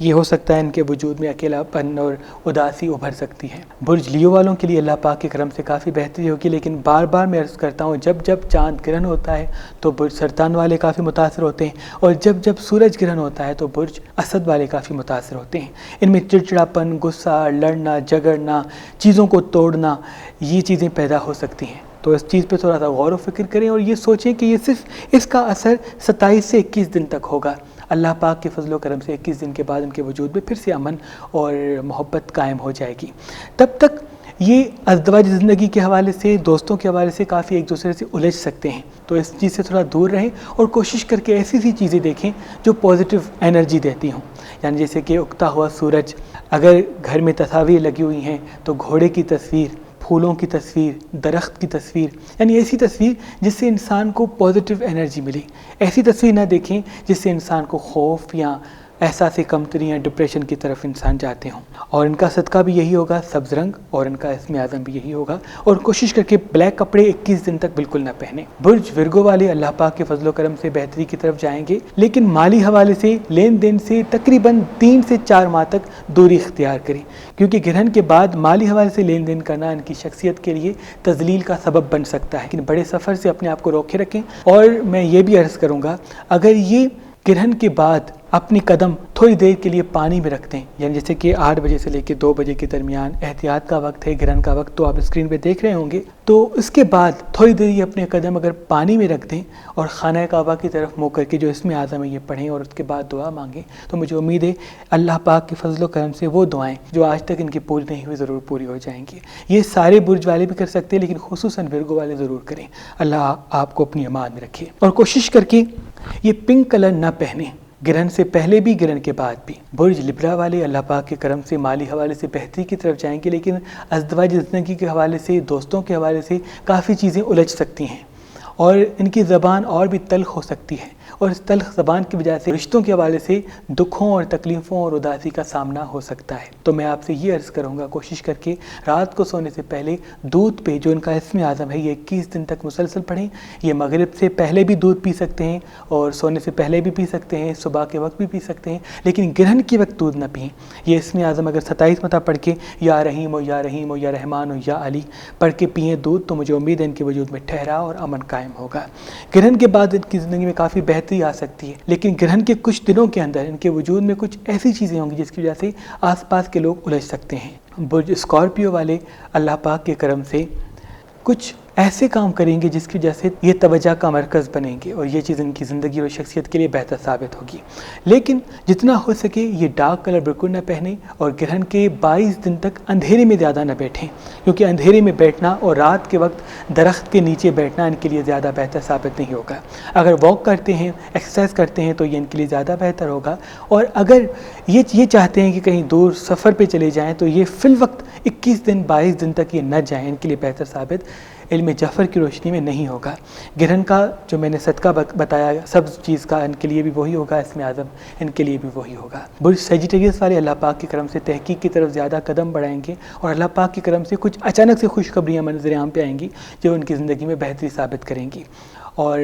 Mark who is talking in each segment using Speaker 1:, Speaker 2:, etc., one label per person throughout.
Speaker 1: یہ ہو سکتا ہے ان کے وجود میں اکیلا پن اور اداسی ابھر سکتی ہے۔ برج لیو والوں کے لیے اللہ پاک کے کرم سے کافی بہتری ہوگی، لیکن بار بار میں عرض کرتا ہوں جب جب چاند گرہن ہوتا ہے تو برج سرطان والے کافی متاثر ہوتے ہیں، اور جب جب سورج گرہن ہوتا ہے تو برج اسد والے کافی متاثر ہوتے ہیں۔ ان میں چڑچڑاپن، غصہ، لڑنا جھگڑنا، چیزوں کو توڑنا، یہ چیزیں پیدا ہو سکتی ہیں۔ تو اس چیز پہ تھوڑا سا غور و فکر کریں اور یہ سوچیں کہ یہ صرف اس کا اثر 27 سے 21 دن تک ہوگا۔ اللہ پاک کے فضل و کرم سے 21 دن کے بعد ان کے وجود میں پھر سے امن اور محبت قائم ہو جائے گی۔ تب تک یہ ازدواجی زندگی کے حوالے سے، دوستوں کے حوالے سے کافی ایک دوسرے سے الجھ سکتے ہیں، تو اس چیز سے تھوڑا دور رہیں اور کوشش کر کے ایسی سی چیزیں دیکھیں جو پازیٹیو انرجی دیتی ہوں، یعنی جیسے کہ اگتا ہوا سورج، اگر گھر میں تصاویر لگی ہوئی ہیں تو گھوڑے کی تصویر، پھولوں کی تصویر، درخت کی تصویر، یعنی ایسی تصویر جس سے انسان کو پازیٹیو انرجی ملے۔ ایسی تصویر نہ دیکھیں جس سے انسان کو خوف یا احساس کمتری یا ڈپریشن کی طرف انسان جاتے ہوں۔ اور ان کا صدقہ بھی یہی ہوگا، سبز رنگ، اور ان کا اسم اعظم بھی یہی ہوگا، اور کوشش کر کے بلیک کپڑے 21 دن تک بالکل نہ پہنیں۔ برج ورگو والے اللہ پاک کے فضل و کرم سے بہتری کی طرف جائیں گے، لیکن مالی حوالے سے لین دین سے تقریباً 3 سے 4 ماہ تک دوری اختیار کریں، کیونکہ گرہن کے بعد مالی حوالے سے لین دین کرنا ان کی شخصیت کے لیے تذلیل کا سبب بن سکتا ہے، لیکن بڑے سفر سے اپنے آپ کو روکے رکھیں۔ اور میں یہ بھی عرض کروں گا، اگر یہ گرہن کے بعد اپنی قدم تھوڑی دیر کے لیے پانی میں رکھ دیں، یعنی جیسے کہ 8 بجے سے لے کے 2 بجے کے درمیان احتیاط کا وقت ہے، گرہن کا وقت تو آپ اسکرین پہ دیکھ رہے ہوں گے، تو اس کے بعد تھوڑی دیر یہ اپنے قدم اگر پانی میں رکھ دیں اور خانہ کعبہ کی طرف منہ کر کے جو اسم اعظم ہے یہ پڑھیں اور اس کے بعد دعا مانگیں، تو مجھے امید ہے اللہ پاک کے فضل و کرم سے وہ دعائیں جو آج تک ان کی پوری نہیں ہوئی ضرور پوری ہو جائیں گی۔ یہ سارے برج والے بھی کر سکتے ہیں، لیکن خصوصاً ورگو والے ضرور کریں۔ اللہ آپ کو اپنی امان میں رکھے، اور کوشش کر کے یہ پنک کلر نہ پہنیں، گرہن سے پہلے بھی گرہن کے بعد بھی۔ برج لبرا والے اللہ پاک کے کرم سے مالی حوالے سے بہتری کی طرف جائیں گے، لیکن ازدواجی زندگی کے حوالے سے، دوستوں کے حوالے سے کافی چیزیں الجھ سکتی ہیں، اور ان کی زبان اور بھی تلخ ہو سکتی ہے، اور اس تلخ زبان کی وجہ سے رشتوں کے حوالے سے دکھوں اور تکلیفوں اور اداسی کا سامنا ہو سکتا ہے۔ تو میں آپ سے یہ عرض کروں گا، کوشش کر کے رات کو سونے سے پہلے دودھ پہ جو ان کا اسم اعظم ہے یہ 21 دن تک مسلسل پڑھیں۔ یہ مغرب سے پہلے بھی دودھ پی سکتے ہیں اور سونے سے پہلے بھی پی سکتے ہیں، صبح کے وقت بھی پی سکتے ہیں، لیکن گرہن کے وقت دودھ نہ پئیں۔ یہ اسم اعظم اگر 27 مرتبہ پڑھ کے یا رحیم ہو یا رحیم ہو یا رحمان ہو یا علی پڑھ کے پئیں دودھ، تو مجھے امید ہے ان کے وجود میں ٹھہراؤ اور امن قائم ہوگا۔ گرہن کے بعد ان کی زندگی میں کافی بہتری آ سکتی ہے، لیکن گرہن کے کچھ دنوں کے اندر ان کے وجود میں کچھ ایسی چیزیں ہوں گی جس کی وجہ سے آس پاس کے لوگ الجھ سکتے ہیں۔ برج اسکارپیو والے اللہ پاک کے کرم سے کچھ ایسے کام کریں گے جس کی وجہ سے یہ توجہ کا مرکز بنیں گے، اور یہ چیز ان کی زندگی اور شخصیت کے لیے بہتر ثابت ہوگی۔ لیکن جتنا ہو سکے یہ ڈارک کلر بالکل نہ پہنیں، اور گرہن کے 22 دن تک اندھیرے میں زیادہ نہ بیٹھیں، کیونکہ اندھیرے میں بیٹھنا اور رات کے وقت درخت کے نیچے بیٹھنا ان کے لیے زیادہ بہتر ثابت نہیں ہوگا۔ اگر واک کرتے ہیں، ایکسرسائز کرتے ہیں تو یہ ان کے لیے زیادہ بہتر ہوگا، اور اگر یہ چاہتے ہیں کہ کہیں دور سفر پہ چلے جائیں تو یہ فی الوقت 21 دن 22 دن تک یہ نہ جائیں، ان کے لیے بہتر ثابت علم جعفر کی روشنی میں نہیں ہوگا۔ گرہن کا جو میں نے صدقہ بتایا سب چیز کا، ان کے لیے بھی وہی ہوگا، اسم اعظم ان کے لیے بھی وہی ہوگا۔ برج سیجیٹیریس والے اللہ پاک کی کرم سے تحقیق کی طرف زیادہ قدم بڑھائیں گے، اور اللہ پاک کی کرم سے کچھ اچانک سے خوشخبریاں منظر عام پہ آئیں گی جو ان کی زندگی میں بہتری ثابت کریں گی، اور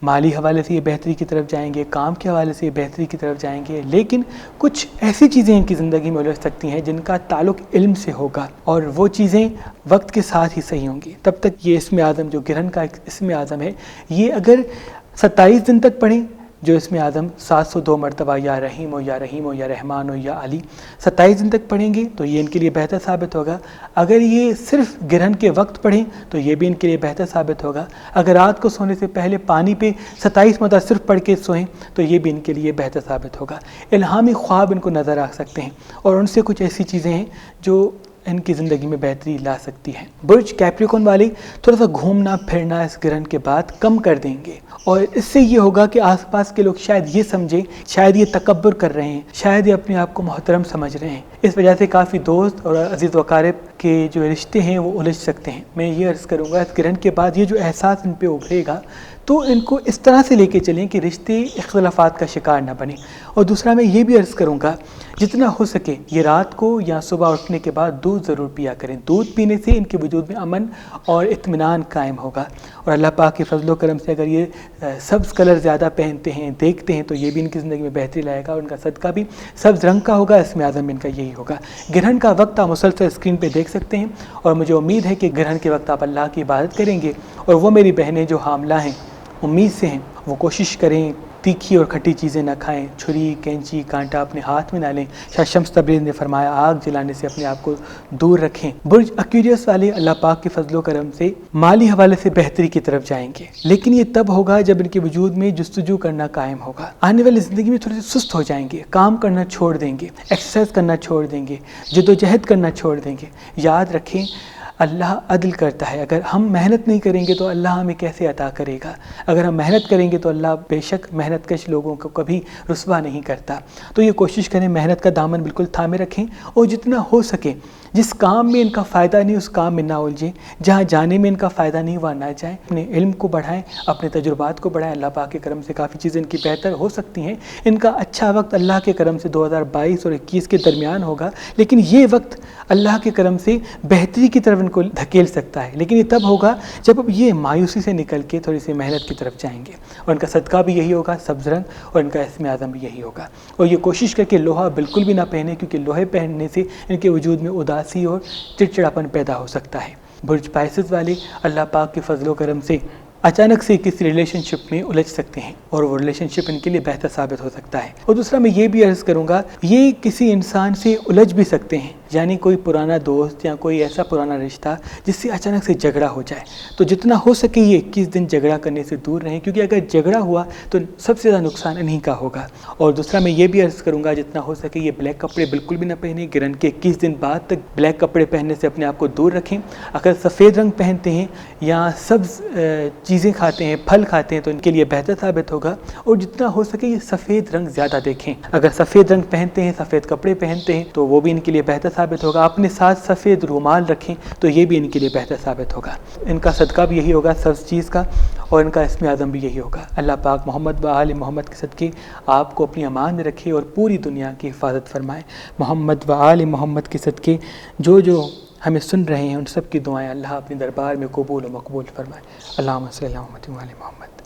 Speaker 1: مالی حوالے سے یہ بہتری کی طرف جائیں گے، کام کے حوالے سے یہ بہتری کی طرف جائیں گے، لیکن کچھ ایسی چیزیں ان کی زندگی میں الجھ سکتی ہیں جن کا تعلق علم سے ہوگا، اور وہ چیزیں وقت کے ساتھ ہی صحیح ہوں گی۔ تب تک یہ اسم اعظم جو گرہن کا ایک اسم اعظم ہے، یہ اگر 27 دن تک پڑھیں، جو اسم اعظم 702 مرتبہ یا رحیم ہو یا رحیم ہو یا رحمان ہو یا علی 27 دن تک پڑھیں گے تو یہ ان کے لیے بہتر ثابت ہوگا۔ اگر یہ صرف گرہن کے وقت پڑھیں تو یہ بھی ان کے لیے بہتر ثابت ہوگا۔ اگر رات کو سونے سے پہلے پانی پہ 27 مرتبہ صرف پڑھ کے سوئیں تو یہ بھی ان کے لیے بہتر ثابت ہوگا۔ الہامی خواب ان کو نظر آ سکتے ہیں، اور ان سے کچھ ایسی چیزیں ہیں جو ان کی زندگی میں بہتری لا سکتی ہیں۔ برج کیپریکون والے تھوڑا سا گھومنا پھرنا اس گرہن کے بعد کم کر دیں گے، اور اس سے یہ ہوگا کہ آس پاس کے لوگ شاید یہ سمجھیں، شاید یہ تکبر کر رہے ہیں، شاید یہ اپنے آپ کو محترم سمجھ رہے ہیں۔ اس وجہ سے کافی دوست اور عزیز وقارب کے جو رشتے ہیں وہ الجھ سکتے ہیں۔ میں یہ عرض کروں گا اس گرہن کے بعد یہ جو احساس ان پہ ابھرے گا تو ان کو اس طرح سے لے کے چلیں کہ رشتے اختلافات کا شکار نہ بنیں۔ اور دوسرا میں یہ بھی عرض کروں گا جتنا ہو سکے یہ رات کو یا صبح اٹھنے کے بعد دودھ ضرور پیا کریں. دودھ پینے سے ان کے وجود میں امن اور اطمینان قائم ہوگا. اور اللہ پاک کے فضل و کرم سے اگر یہ سبز کلر زیادہ پہنتے ہیں دیکھتے ہیں تو یہ بھی ان کی زندگی میں بہتری لائے گا. اور ان کا صدقہ بھی سبز رنگ کا ہوگا. اسم اعظم ان کا یہی ہوگا. گرہن کا وقت آپ مسلسل اسکرین پہ دیکھ سکتے ہیں اور مجھے امید ہے کہ گرہن کے وقت آپ اللہ کی عبادت کریں گے. اور وہ میری بہنیں جو حاملہ ہیں امید سے ہیں وہ کوشش کریں تیکھی اور کھٹی چیزیں نہ کھائیں. چھری کینچی کانٹا اپنے ہاتھ میں نہ لیں. شاہ شمس تبریز نے فرمایا آگ جلانے سے اپنے آپ کو دور رکھیں. برج ایکویریس والے اللہ پاک کے فضل و کرم سے مالی حوالے سے بہتری کی طرف جائیں گے, لیکن یہ تب ہوگا جب ان کے وجود میں جستجو کرنا قائم ہوگا. آنے والی زندگی میں تھوڑے سے سست ہو جائیں گے, کام کرنا چھوڑ دیں گے, ایکسرسائز کرنا چھوڑ دیں گے, جدوجہد کرنا چھوڑ دیں گے. یاد رکھیں اللہ عدل کرتا ہے. اگر ہم محنت نہیں کریں گے تو اللہ ہمیں کیسے عطا کرے گا؟ اگر ہم محنت کریں گے تو اللہ بے شک محنت کش لوگوں کو کبھی رسوا نہیں کرتا. تو یہ کوشش کریں محنت کا دامن بالکل تھامے رکھیں اور جتنا ہو سکے جس کام میں ان کا فائدہ نہیں اس کام میں نہ الجھیں, جہاں جانے میں ان کا فائدہ نہیں وہاں نہ جائیں. اپنے علم کو بڑھائیں, اپنے تجربات کو بڑھائیں. اللہ پاک کے کرم سے کافی چیزیں ان کی بہتر ہو سکتی ہیں. ان کا اچھا وقت اللہ کے کرم سے 2022 اور 21 کے درمیان ہوگا, لیکن یہ وقت اللہ کے کرم سے بہتری کی طرف ان کو دھکیل سکتا ہے. لیکن یہ تب ہوگا جب اب یہ مایوسی سے نکل کے تھوڑی سی محنت کی طرف جائیں گے. اور ان کا صدقہ بھی یہی ہوگا سبز رنگ, اور ان کا اسم اعظم بھی یہی ہوگا. اور یہ کوشش کر کے لوہا بالکل بھی نہ پہنے, کیونکہ لوہے پہننے سے ان کے وجود میں اداسی اور چڑچڑاپن پیدا ہو سکتا ہے. برج پائسز والے اللہ پاک کے فضل و کرم سے اچانک سے کسی ریلیشن شپ میں الجھ سکتے ہیں اور وہ ریلیشن شپ ان کے لیے بہتر ثابت ہو سکتا ہے. اور دوسرا میں یہ بھی عرض کروں گا یہ کسی انسان سے الجھ بھی سکتے ہیں, یعنی کوئی پرانا دوست یا کوئی ایسا پرانا رشتہ جس سے اچانک سے جھگڑا ہو جائے. تو جتنا ہو سکے یہ 21 دن جھگڑا کرنے سے دور رہیں, کیونکہ اگر جھگڑا ہوا تو سب سے زیادہ نقصان انہی کا ہوگا. اور دوسرا میں یہ بھی عرض کروں گا جتنا ہو سکے یہ بلیک کپڑے بالکل بھی نہ پہنیں. گرہن کے 21 دن بعد تک بلیک کپڑے پہننے سے اپنے آپ کو دور رکھیں. اگر سفید رنگ پہنتے ہیں یا سبز چیزیں کھاتے ہیں پھل کھاتے ہیں تو ان کے لیے بہتر ثابت ہوگا. اور جتنا ہو سکے یہ سفید رنگ زیادہ دیکھیں. اگر سفید رنگ پہنتے ہیں سفید کپڑے پہنتے ہیں تو وہ بھی ان کے لیے بہتر ثابت ہوگا. اپنے ساتھ سفید رومال رکھیں تو یہ بھی ان کے لیے بہتر ثابت ہوگا. ان کا صدقہ بھی یہی ہوگا سبز چیز کا, اور ان کا اسم اعظم بھی یہی ہوگا. اللہ پاک محمد و آل محمد کے صدقے آپ کو اپنی امان میں رکھے اور پوری دنیا کی حفاظت فرمائے. محمد و آل محمد کے صدقے جو ہمیں سن رہے ہیں ان سب کی دعائیں اللہ اپنے دربار میں قبول و مقبول فرمائے. اللہم صلی علی محمد و آل محمد.